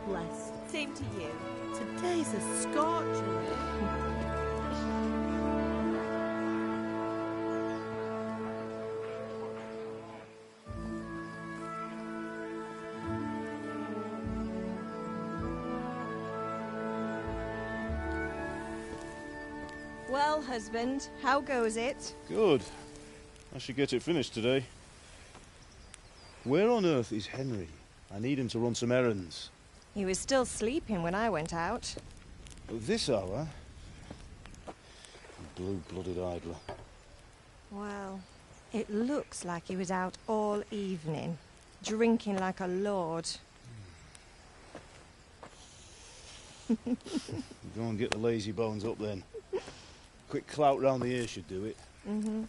blessed. Same to you. Today's a scorcher. Well, husband, how goes it? Good. I should get it finished today. Where on earth is Henry? I need him to run some errands. He was still sleeping when I went out. At this hour? Blue-blooded idler. Well, it looks like he was out all evening, drinking like a lord. Go and get the lazy bones up then. Quick clout round the ear should do it. Mm-hmm.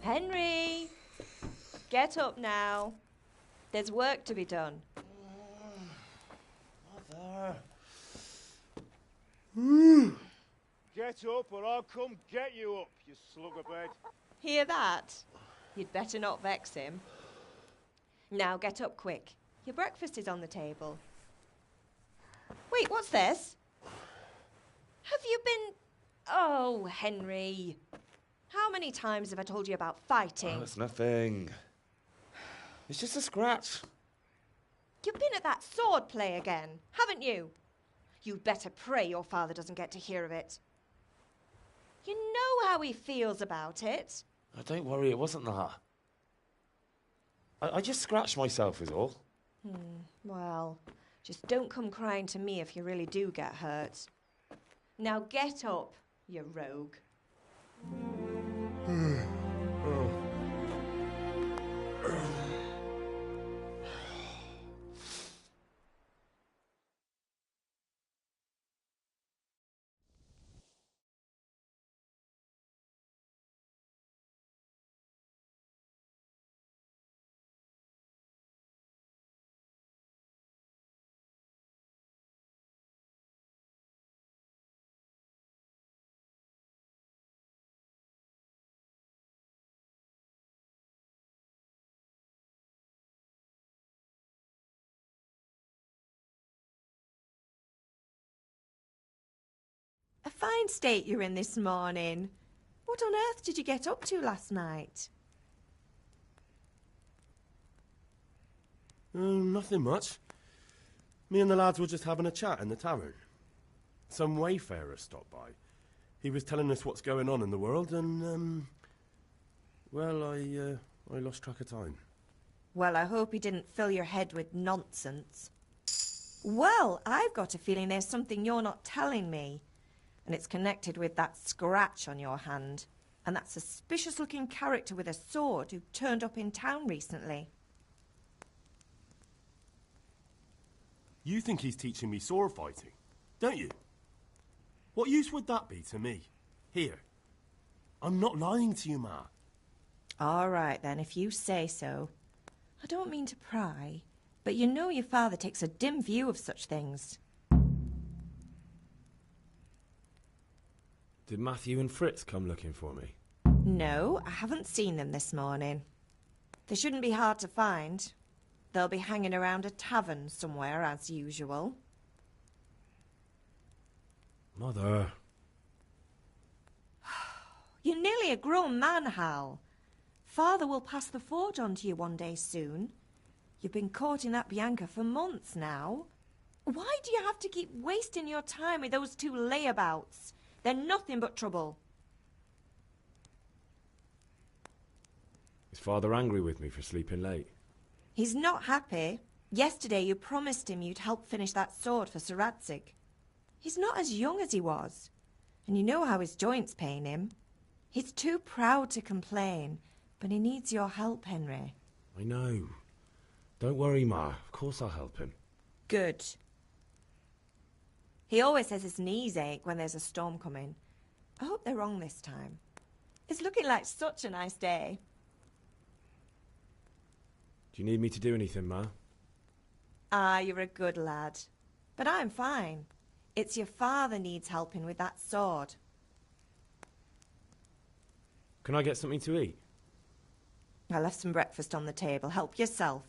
Henry! Get up now. There's work to be done. Mother! Get up or I'll come get you up, you slugabed. Hear that? You'd better not vex him. Now get up quick. Your breakfast is on the table. Wait, what's this? Have you been... Oh, Henry. How many times have I told you about fighting? Oh, it's nothing. It's just a scratch. You've been at that sword play again, haven't you? You'd better pray your father doesn't get to hear of it. You know how he feels about it. Oh, don't worry, it wasn't that. I just scratched myself is all. Well, just don't come crying to me if you really do get hurt. Now get up, you rogue. A fine state you're in this morning. What on earth did you get up to last night? Nothing much. Me and the lads were just having a chat in the tavern. Some wayfarer stopped by. He was telling us what's going on in the world and, well, I lost track of time. Well, I hope he didn't fill your head with nonsense. Well, I've got a feeling there's something you're not telling me. And it's connected with that scratch on your hand and that suspicious-looking character with a sword who turned up in town recently. You think he's teaching me sword fighting, don't you? What use would that be to me? Here. I'm not lying to you, Ma. All right, then, if you say so. I don't mean to pry, but you know your father takes a dim view of such things. Did Matthew and Fritz come looking for me? No, I haven't seen them this morning. They shouldn't be hard to find. They'll be hanging around a tavern somewhere, as usual. Mother. You're nearly a grown man, Hal. Father will pass the forge on to you one day soon. You've been courting that Bianca for months now. Why do you have to keep wasting your time with those two layabouts? They're nothing but trouble. Is Father angry with me for sleeping late? He's not happy. Yesterday you promised him you'd help finish that sword for Sir Radzig. He's not as young as he was, and you know how his joints pain him. He's too proud to complain, but he needs your help, Henry. I know. Don't worry, Ma. Of course I'll help him. Good. He always says his knees ache when there's a storm coming. I hope they're wrong this time. It's looking like such a nice day. Do you need me to do anything, Ma? Ah, you're a good lad. But I'm fine. It's your father needs helping with that sword. Can I get something to eat? I left some breakfast on the table. Help yourself.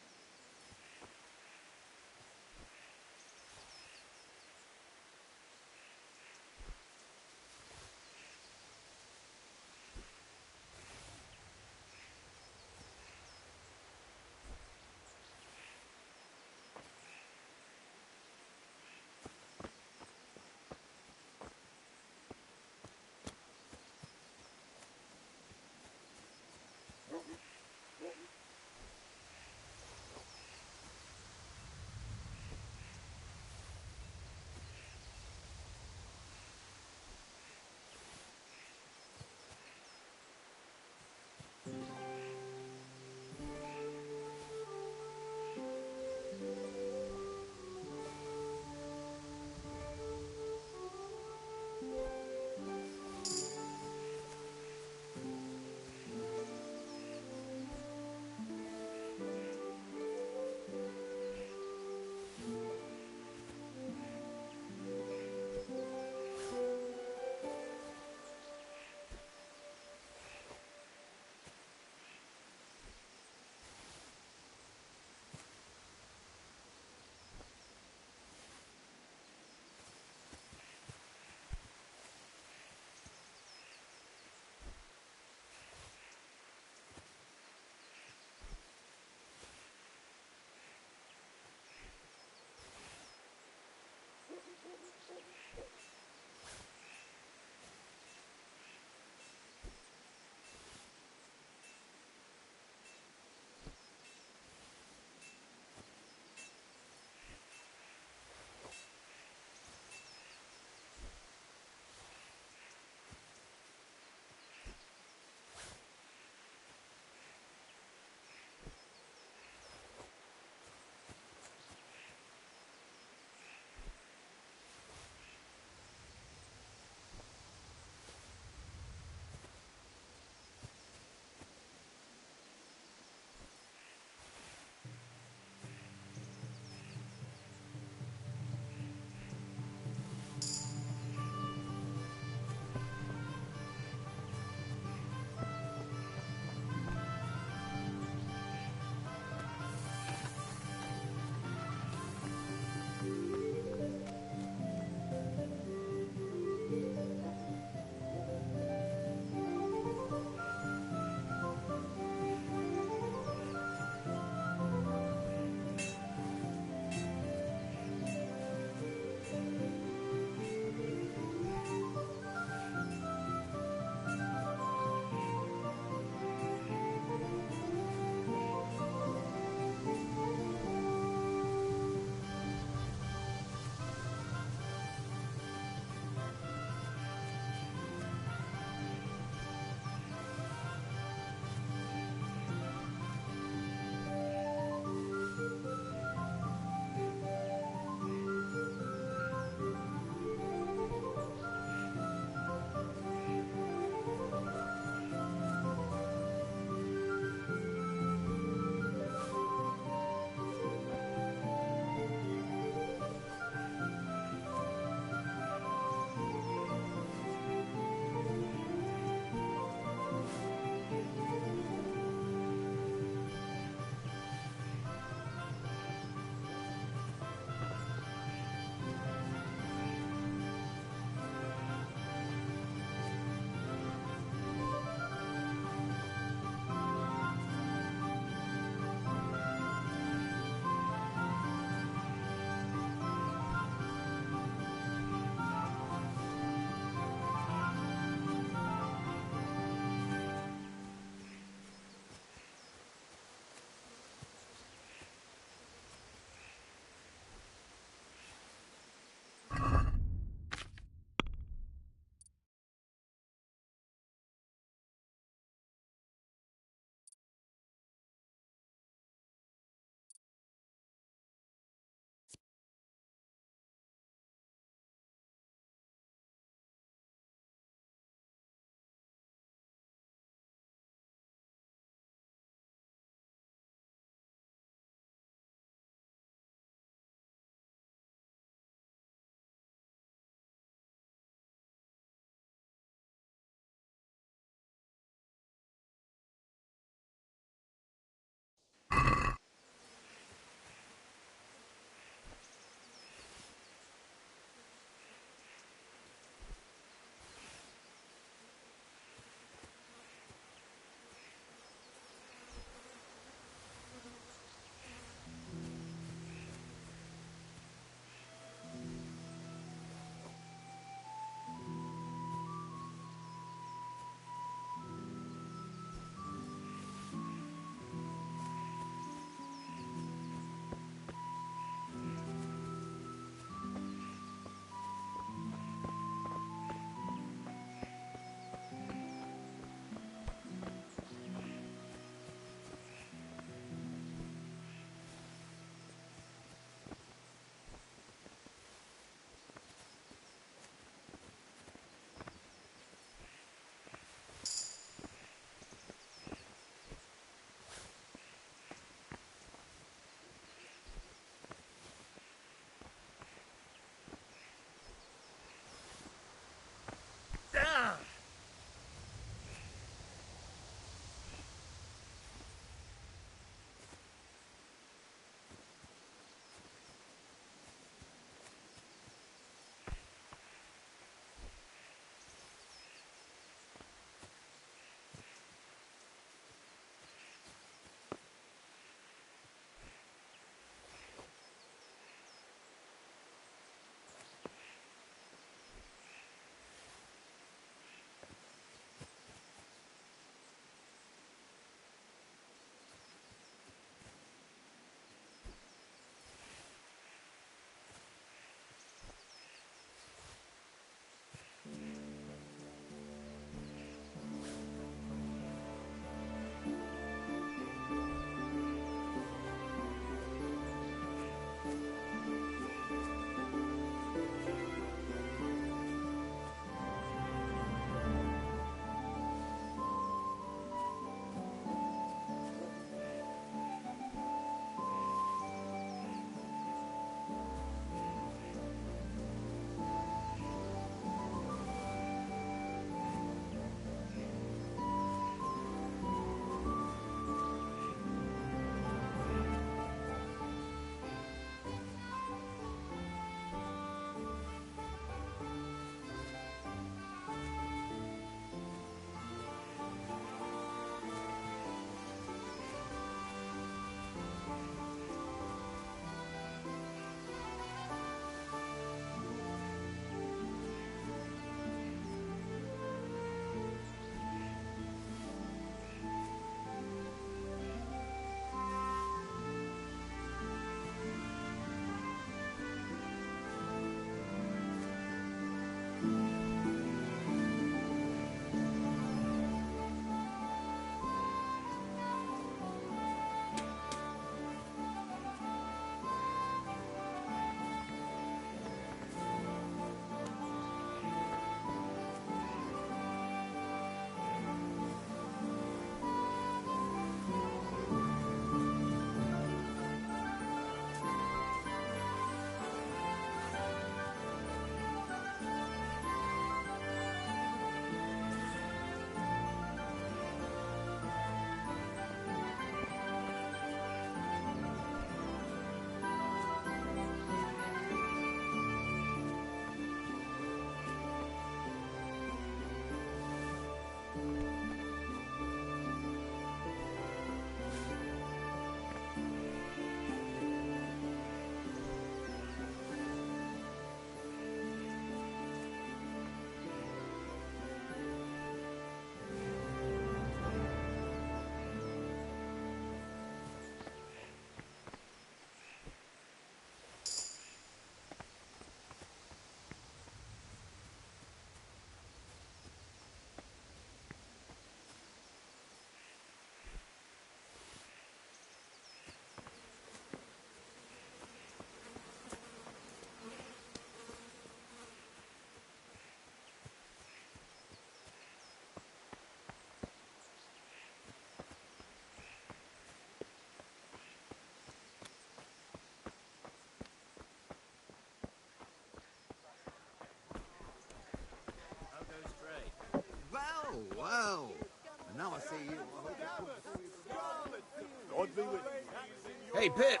Hey, Pip,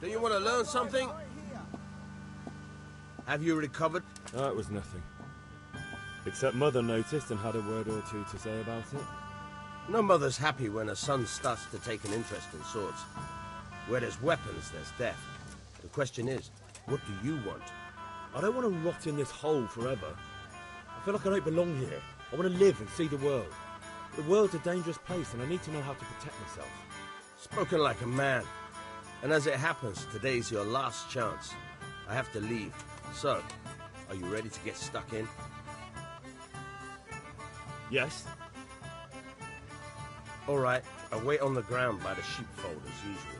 do you want to learn something? Have you recovered? Oh, it was nothing. Except Mother noticed and had a word or two to say about it. No mother's happy when her son starts to take an interest in swords. Where there's weapons, there's death. The question is, what do you want? I don't want to rot in this hole forever. I feel like I don't belong here. I want to live and see the world. The world's a dangerous place and I need to know how to protect myself. Spoken like a man. And as it happens, today's your last chance. I have to leave. So, are you ready to get stuck in? Yes? All right, I'll wait on the ground by the sheepfold as usual.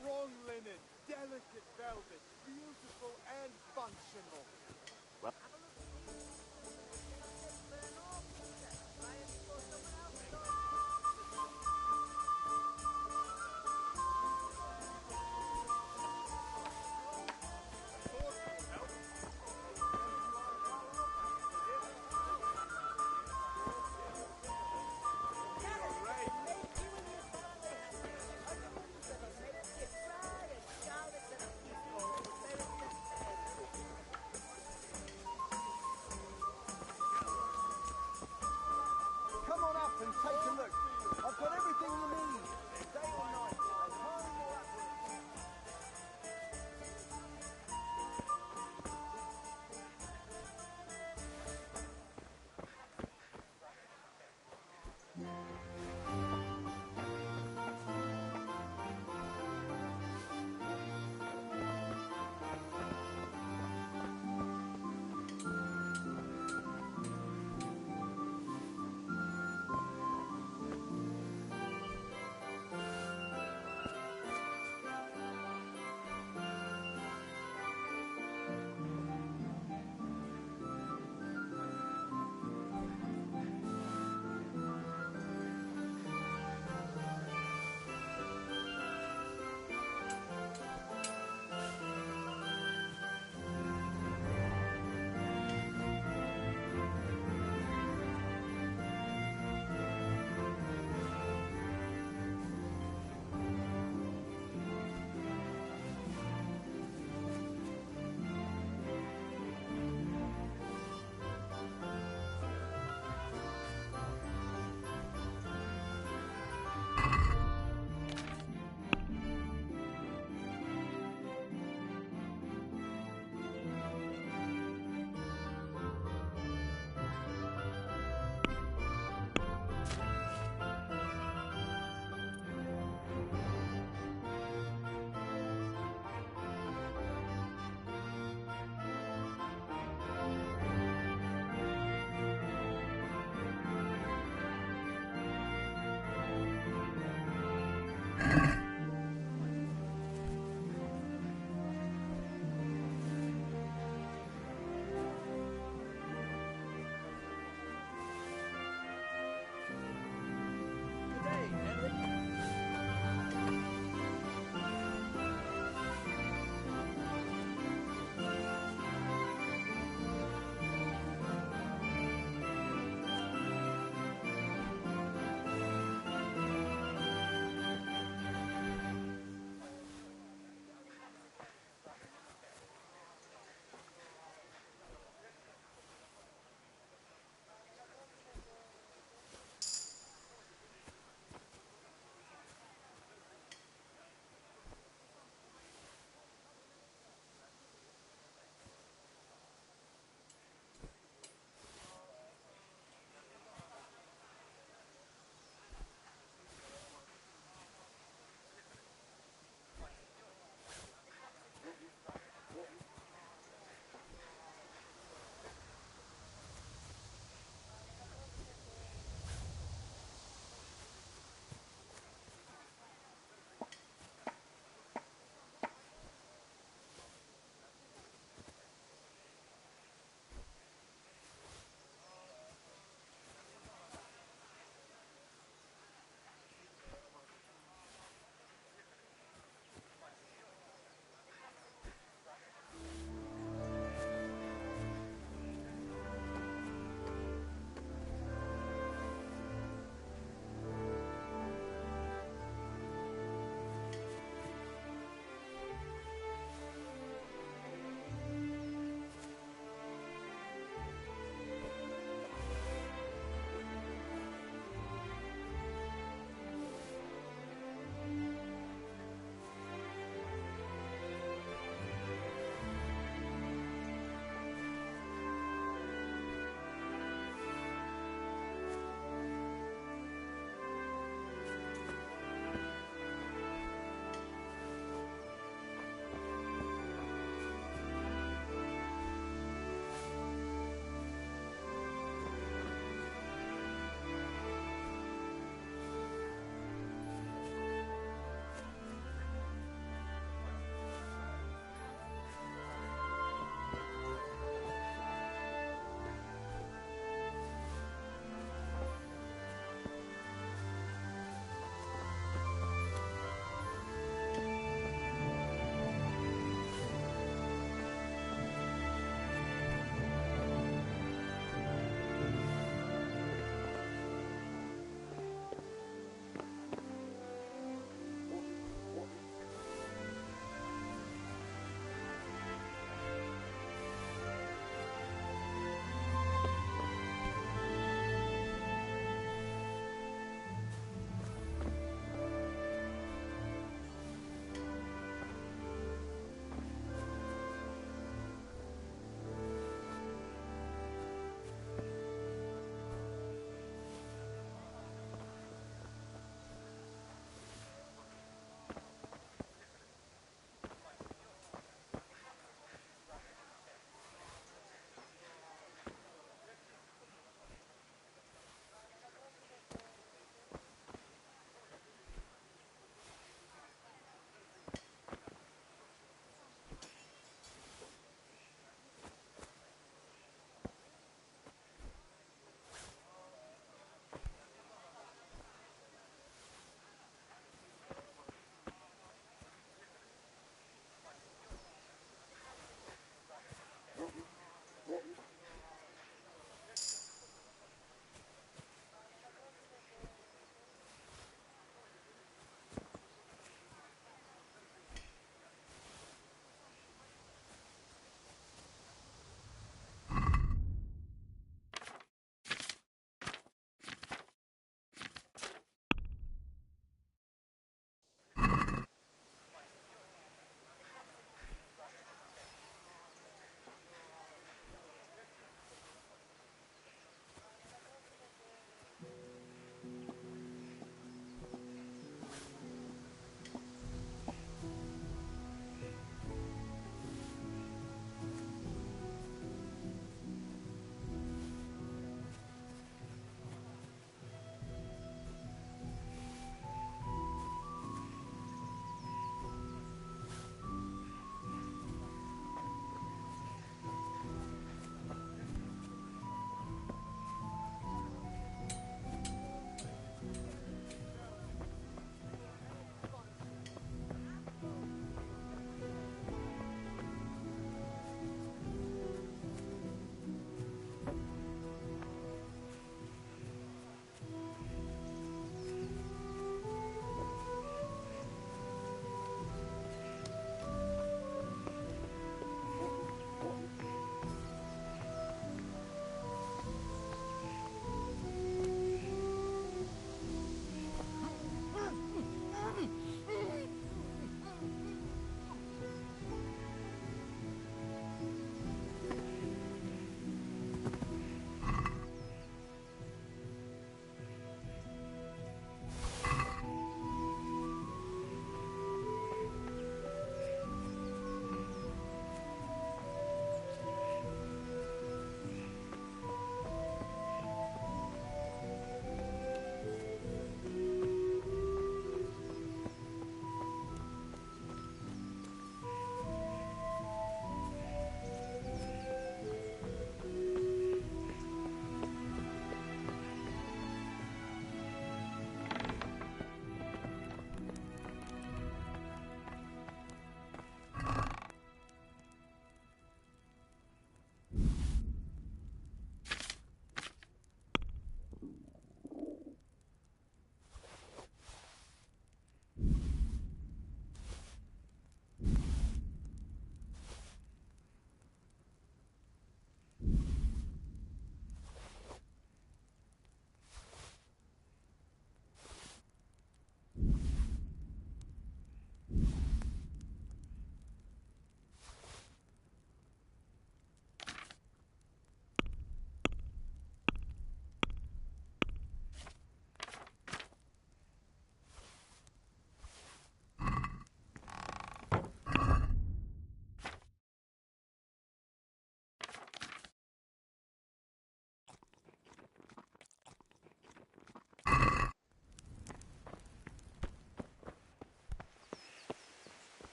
Strong linen, delicate velvet, beautiful and functional. Come on up and take a look. I've got everything you need, day or night, and hardly more upwards.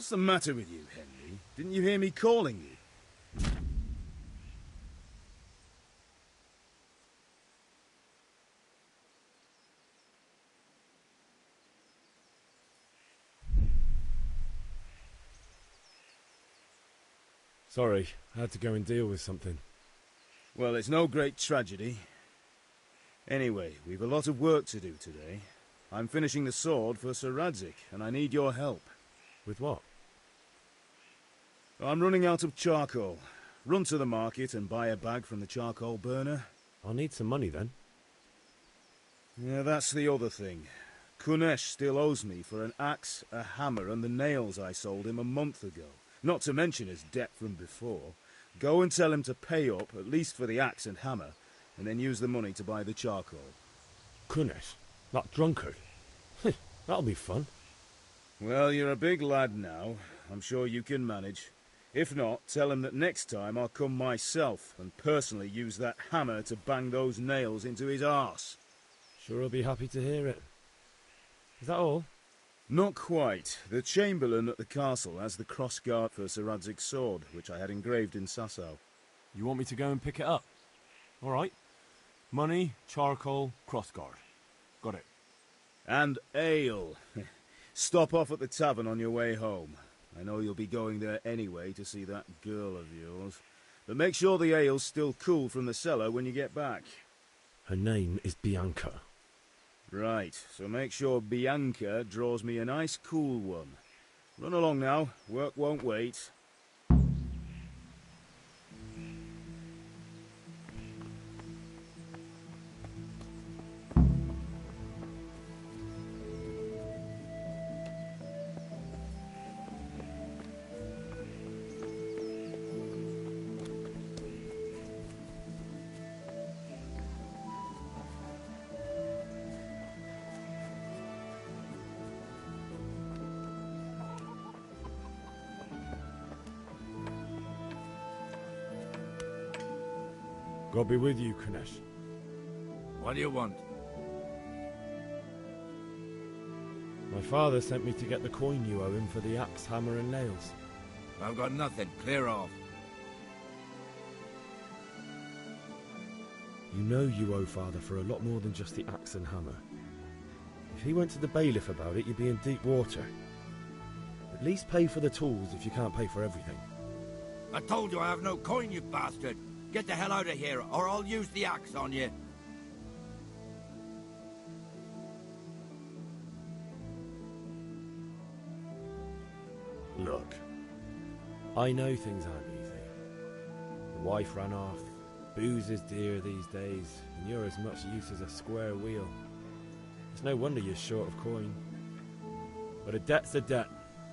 What's the matter with you, Henry? Didn't you hear me calling you? Sorry, I had to go and deal with something. Well, it's no great tragedy. Anyway, we've a lot of work to do today. I'm finishing the sword for Sir Radzig, and I need your help. With what? I'm running out of charcoal. Run to the market and buy a bag from the charcoal burner. I'll need some money then. Yeah, that's the other thing. Kunesh still owes me for an axe, a hammer, and the nails I sold him a month ago. Not to mention his debt from before. Go and tell him to pay up, at least for the axe and hammer, and then use the money to buy the charcoal. Kunesh? That drunkard? That'll be fun. Well, you're a big lad now. I'm sure you can manage. If not, tell him that next time I'll come myself and personally use that hammer to bang those nails into his arse. Sure he'll be happy to hear it. Is that all? Not quite. The Chamberlain at the castle has the crossguard for Sir Radzig's sword, which I had engraved in Sasau. You want me to go and pick it up? All right. Money, charcoal, crossguard. Got it. And ale. Stop off at the tavern on your way home. I know you'll be going there anyway to see that girl of yours. But make sure the ale's still cool from the cellar when you get back. Her name is Bianca. Right, so make sure Bianca draws me a nice cool one. Run along now, work won't wait. God be with you, Kunesh. What do you want? My father sent me to get the coin you owe him for the axe, hammer and nails. I've got nothing. Clear off. You know you owe father for a lot more than just the axe and hammer. If he went to the bailiff about it, you'd be in deep water. At least pay for the tools if you can't pay for everything. I told you I have no coin, you bastard. Get the hell out of here, or I'll use the axe on you. Look, I know things aren't easy. The wife ran off, booze is dear these days, and you're as much use as a square wheel. It's no wonder you're short of coin. But a debt's a debt,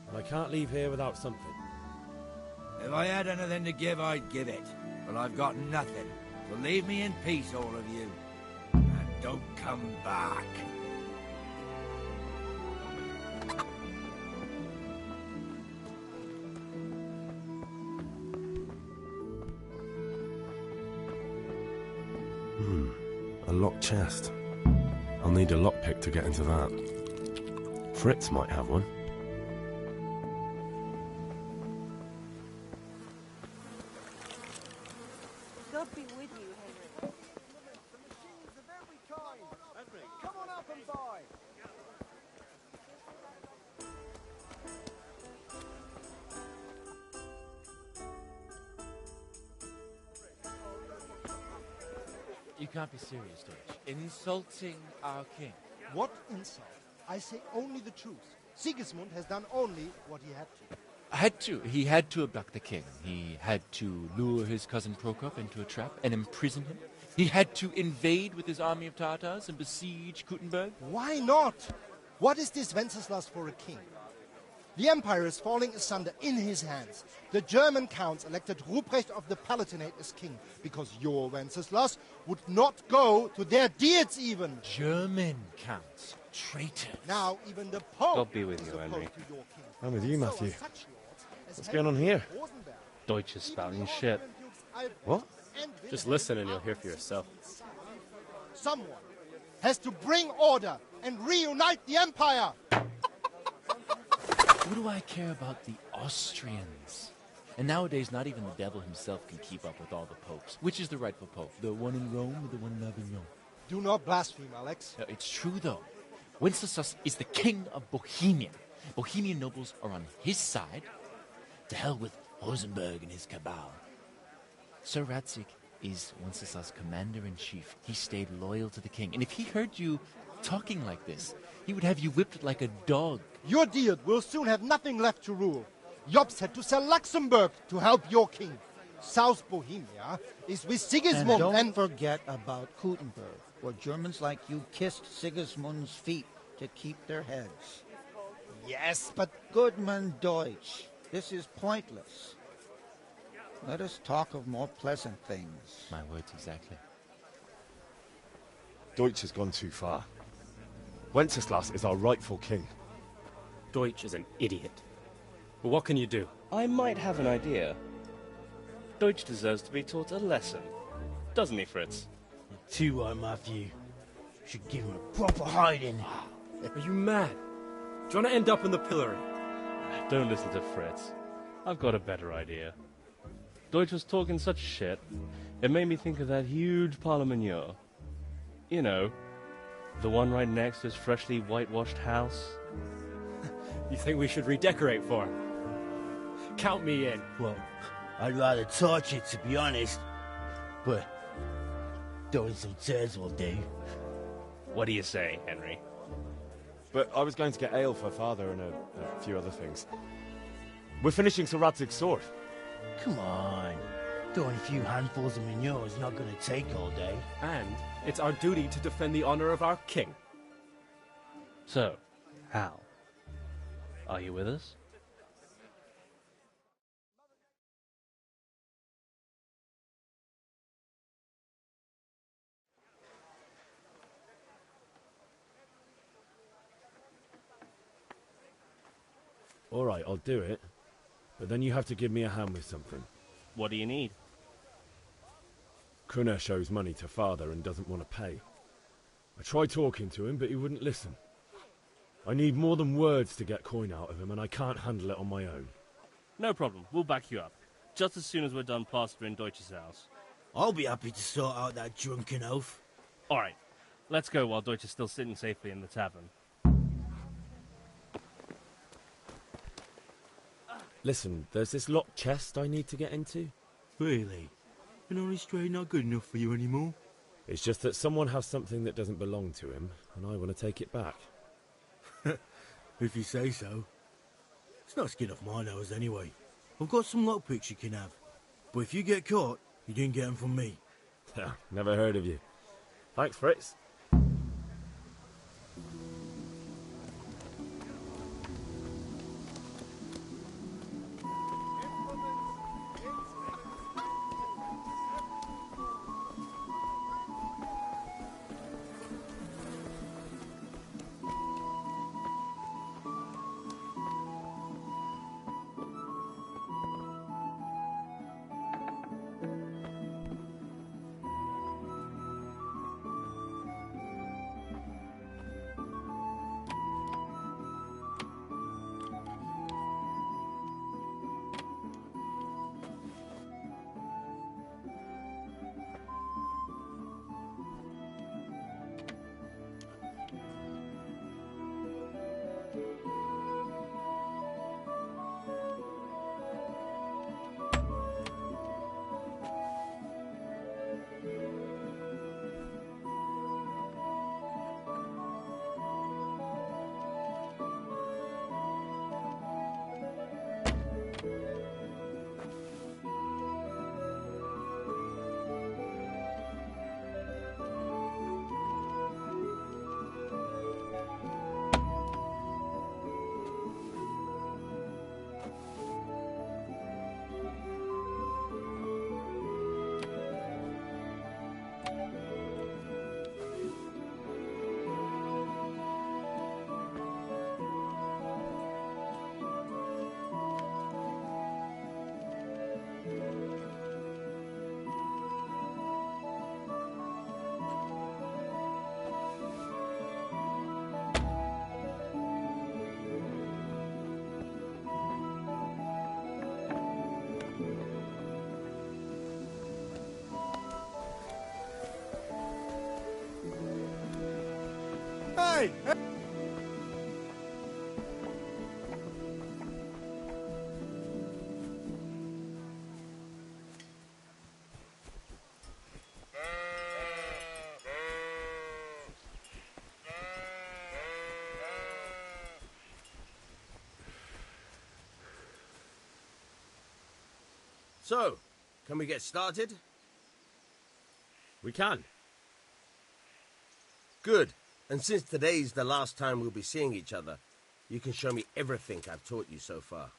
and I can't leave here without something. If I had anything to give, I'd give it. But I've got nothing. So leave me in peace, all of you. And don't come back. A locked chest. I'll need a lockpick to get into that. Fritz might have one. God be with you, Henry. The machines of every kind. Come on up and buy. You can't be serious, Deutsch. Insulting our king. What insult? I say only the truth. Sigismund has done only what he had to. Had to. He had to abduct the king. He had to lure his cousin Prokop into a trap and imprison him. He had to invade with his army of Tatars and besiege Kuttenberg. Why not? What is this Wenceslas for a king? The empire is falling asunder in his hands. The German counts elected Ruprecht of the Palatinate as king because your Wenceslas would not go to their deeds even. German counts. Traitors. Now even the Pope God be with is you, opposed Henry. to your king. I'm with you, So are Matthew. such lords as What's going on here? Rosenberg. Deutsch is spouting shit. What? Just listen and you'll hear for yourself. Someone has to bring order and reunite the empire. What do I care about the Austrians? And nowadays, not even the devil himself can keep up with all the popes. Which is the rightful pope? The one in Rome or the one in Avignon? Do not blaspheme, Alex. It's true, though. Wenceslas is the king of Bohemia. Bohemian nobles are on his side. To hell with Rosenberg and his cabal. Sir Ratzik is Wenceslas' commander-in-chief. He stayed loyal to the king. And if he heard you talking like this, he would have you whipped like a dog. Your Diet will soon have nothing left to rule. Jobst had to sell Luxembourg to help your king. South Bohemia is with Sigismund and don't forget about Kuttenberg, where Germans like you kissed Sigismund's feet to keep their heads. Yes, but... Goodman Deutsch, this is pointless. Let us talk of more pleasant things. My words exactly. Deutsch has gone too far. Wenceslas is our rightful king. Deutsch is an idiot. But what can you do? I might have an idea. Deutsch deserves to be taught a lesson. Doesn't he, Fritz? Too right, Matthew. Should give him a proper hiding. Are you mad? Do you want to end up in the pillory? Don't listen to Fritz. I've got a better idea. Deutsch was talking such shit, it made me think of that huge parliament. You know, the one right next to his freshly whitewashed house. You think we should redecorate for him? Count me in. Well, I'd rather torch it, to be honest. But throwing some tears will do. What do you say, Henry? But I was going to get ale for father and a few other things. We're finishing Sir Radzig's sword. Come on. Throwing a few handfuls of manure is not going to take all day. And it's our duty to defend the honor of our king. So, Hal, are you with us? All right, I'll do it. But then you have to give me a hand with something. What do you need? Kunesh owes money to father and doesn't want to pay. I tried talking to him, but he wouldn't listen. I need more than words to get coin out of him, and I can't handle it on my own. No problem. We'll back you up. Just as soon as we're done plastering Deutsch's house. I'll be happy to sort out that drunken oaf. All right. Let's go while Deutsch is still sitting safely in the tavern. Listen, there's this locked chest I need to get into. Really? An honest trade not good enough for you anymore? It's just that someone has something that doesn't belong to him, and I want to take it back. If you say so. It's not skin off my nose anyway. I've got some lockpicks you can have. But if you get caught, you didn't get them from me. Never heard of you. Thanks, Fritz. Hey! So, can we get started? We can. Good. And since today's the last time we'll be seeing each other, you can show me everything I've taught you so far.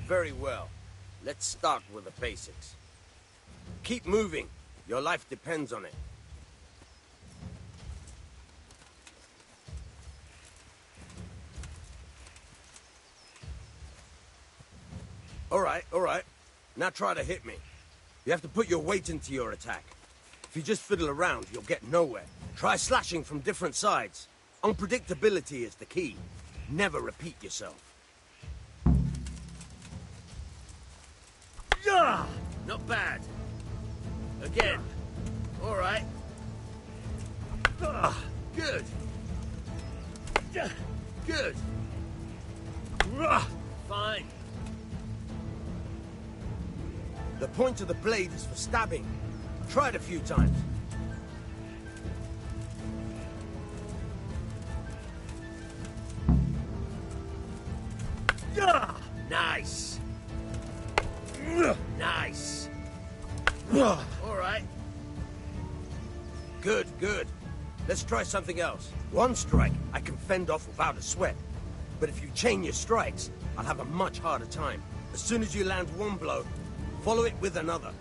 Very well. Let's start with the basics. Keep moving. Your life depends on it. All right. Now try to hit me. You have to put your weight into your attack. If you just fiddle around, you'll get nowhere. Try slashing from different sides. Unpredictability is the key. Never repeat yourself. Yeah! Not bad. Again. All right. Good. Good. Fine. The point of the blade is for stabbing. Try it a few times. Nice. Nice. All right. Good, good. Let's try something else. One strike I can fend off without a sweat. But if you chain your strikes, I'll have a much harder time. As soon as you land one blow, follow it with another.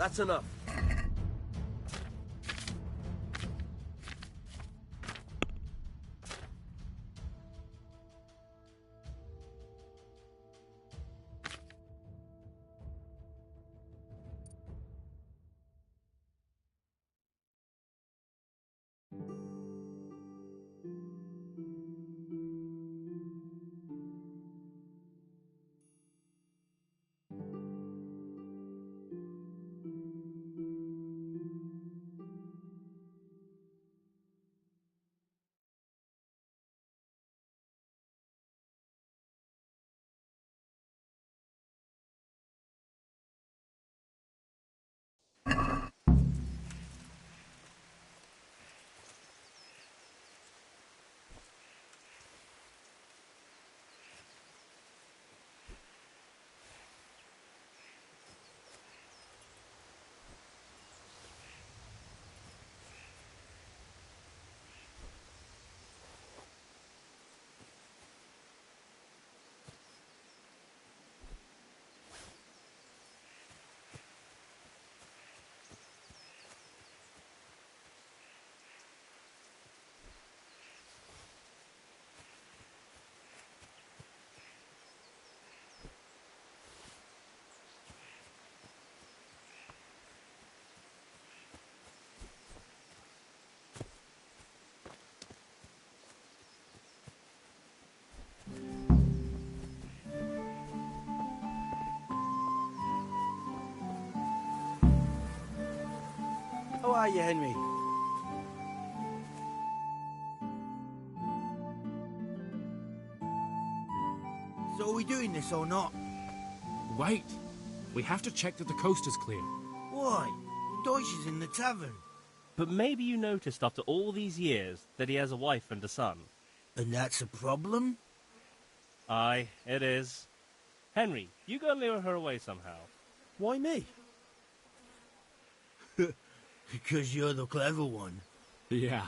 That's enough. How are you, Henry? So are we doing this or not? Wait. We have to check that the coast is clear. Why? Deutsch is in the tavern. But maybe you noticed after all these years that he has a wife and a son. And that's a problem? Aye, it is. Henry, you go and lure her away somehow. Why me? Because you're the clever one. Yeah.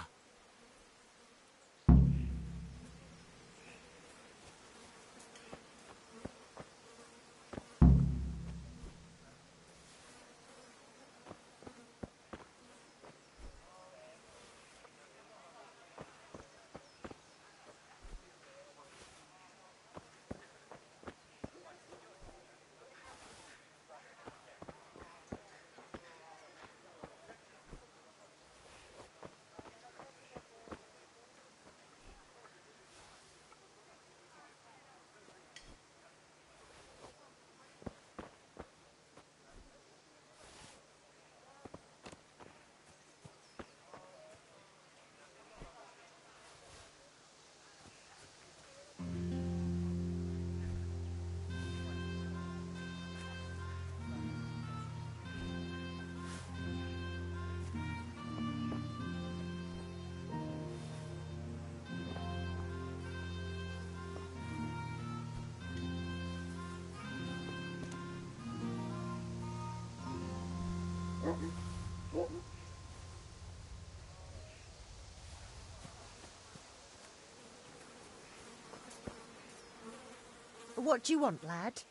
What do you want, lad?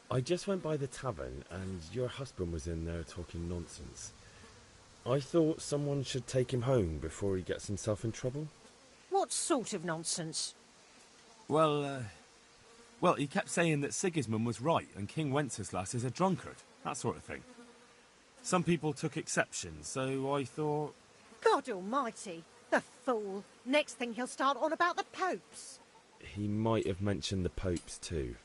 I just went by the tavern and your husband was in there talking nonsense. I thought someone should take him home before he gets himself in trouble. What sort of nonsense? Well, he kept saying that Sigismund was right and King Wenceslas is a drunkard, that sort of thing. Some people took exception, so I thought... God almighty, the fool. Next thing he'll start on about the popes. He might have mentioned the popes too.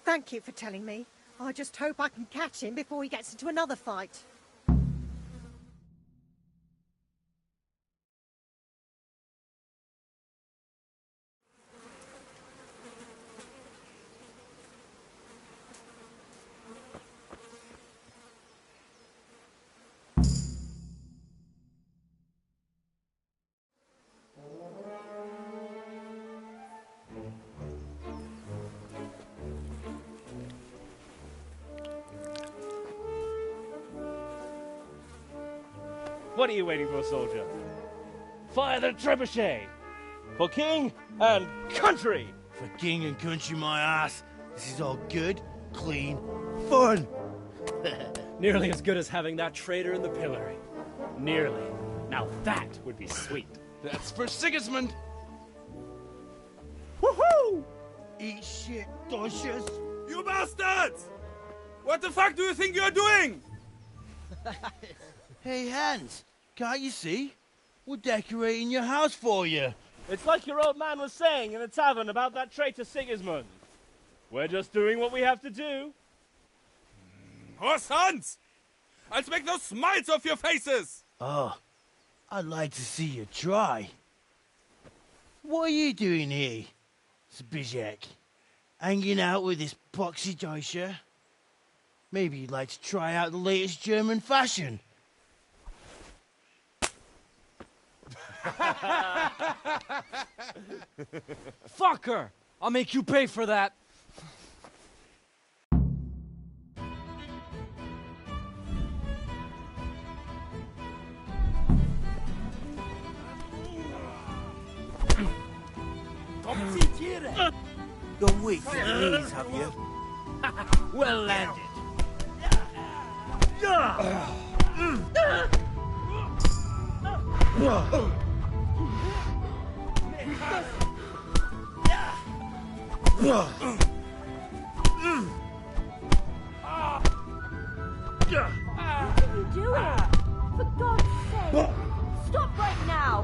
Thank you for telling me. I just hope I can catch him before he gets into another fight. What are you waiting for, soldier? Fire the trebuchet! For king and country! For king and country, my ass. This is all good, clean, fun. Nearly as good as having that traitor in the pillory. Nearly. Now that would be sweet. That's for Sigismund. Woohoo! Eat shit, dodgers. You bastards! What the fuck do you think you're doing? Hey, Hans, can't you see? We're decorating your house for you. It's like your old man was saying in the tavern about that traitor Sigismund. We're just doing what we have to do. Horse sons! I'll make those smiles off your faces! Oh, I'd like to see you try. What are you doing here, Zbyszek? Hanging out with this poxy Deutscher? Maybe you'd like to try out the latest German fashion. Fucker! I'll make you pay for that. Gone weak for the knees, have you? Well landed. What are you doing? For God's sake, stop right now!